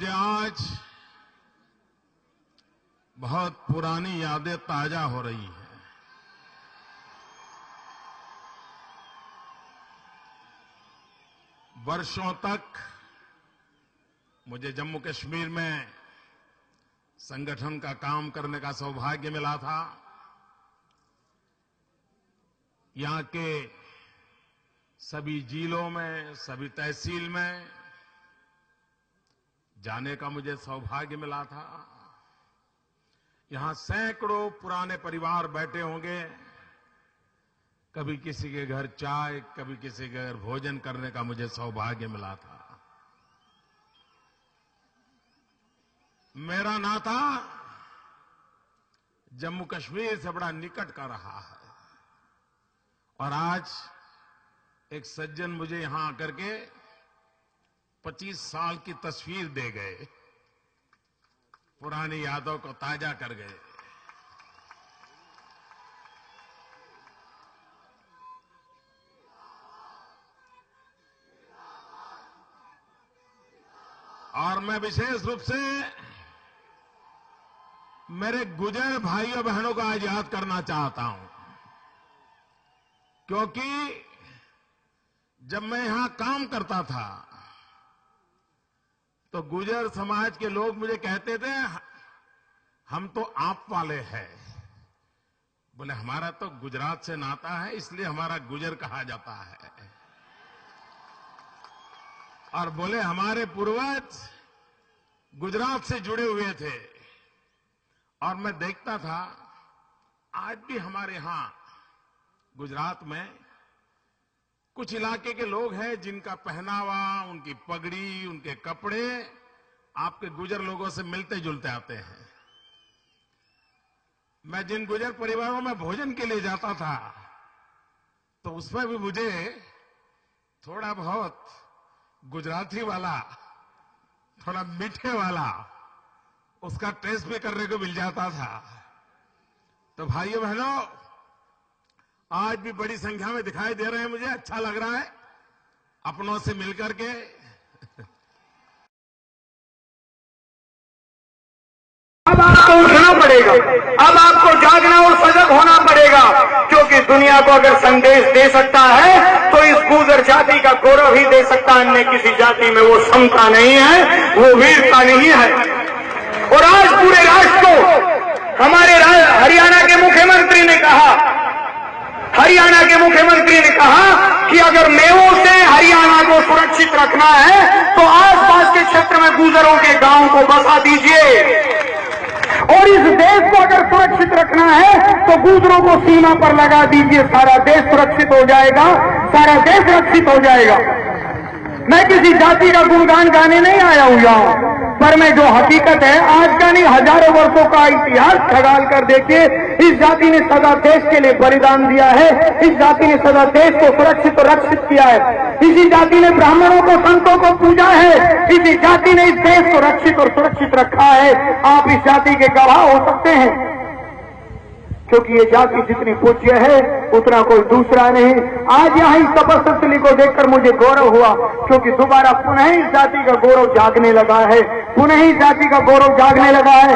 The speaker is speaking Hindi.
मुझे आज बहुत पुरानी यादें ताजा हो रही हैं। वर्षों तक मुझे जम्मू कश्मीर में संगठन का काम करने का सौभाग्य मिला था। यहां के सभी जिलों में, सभी तहसील में जाने का मुझे सौभाग्य मिला था। यहां सैकड़ों पुराने परिवार बैठे होंगे, कभी किसी के घर चाय, कभी किसी के घर भोजन करने का मुझे सौभाग्य मिला था। मेरा नाता जम्मू कश्मीर से बड़ा निकट का रहा है और आज एक सज्जन मुझे यहां आकर के 25 साल की तस्वीर दे गए, पुरानी यादों को ताजा कर गए। और मैं विशेष रूप से मेरे गुजर भाइयों बहनों को आज याद करना चाहता हूं, क्योंकि जब मैं यहां काम करता था तो गुजर समाज के लोग मुझे कहते थे, हम तो आप वाले हैं। बोले हमारा तो गुजरात से नाता है, इसलिए हमारा गुजर कहा जाता है। और बोले हमारे पूर्वज गुजरात से जुड़े हुए थे। और मैं देखता था आज भी हमारे यहां गुजरात में कुछ इलाके के लोग हैं जिनका पहनावा, उनकी पगड़ी, उनके कपड़े आपके गुजर लोगों से मिलते जुलते आते हैं। मैं जिन गुजर परिवारों में भोजन के लिए जाता था तो उसमें भी मुझे थोड़ा बहुत गुजराती वाला, थोड़ा मीठे वाला उसका टेस्ट भी करने को मिल जाता था। तो भाइयों बहनों, आज भी बड़ी संख्या में दिखाई दे रहे हैं, मुझे अच्छा लग रहा है अपनों से मिलकर के। अब आपको उठना पड़ेगा, अब आपको जागना और सजग होना पड़ेगा, क्योंकि दुनिया को अगर संदेश दे सकता है तो इस गुजर जाति का गौरव ही दे सकता है। अन्य किसी जाति में वो समता नहीं है, वो वीरता नहीं है। और आज पूरे राष्ट्र को हमारे हरियाणा के मुख्यमंत्री ने कहा कि अगर मेवों से हरियाणा को सुरक्षित रखना है तो आसपास के क्षेत्र में गुजरों के गांव को बसा दीजिए। और इस देश को अगर सुरक्षित रखना है तो गुजरों को सीमा पर लगा दीजिए। सारा देश सुरक्षित हो जाएगा, सारा देश रक्षित हो जाएगा। मैं किसी जाति का गुणगान गाने नहीं आया हूं यहां, पर मैं जो हकीकत है, आज का नहीं हजारों वर्षों का इतिहास खंगाल कर देखिए, इस जाति ने सदा देश के लिए बलिदान दिया है। इस जाति ने सदा देश को सुरक्षित और रक्षित किया है। इसी जाति ने ब्राह्मणों को, संतों को पूजा है। इसी जाति ने इस देश को रक्षित और सुरक्षित रखा है। आप इस जाति के गवाह हो सकते हैं, क्योंकि ये जाति जितनी पूज्य है उतना कोई दूसरा नहीं। आज यहाँ इस तपस्या को देखकर मुझे गौरव हुआ, क्योंकि दोबारा पुनः इस जाति का गौरव जागने लगा है, पुनः इस जाति का गौरव जागने लगा है।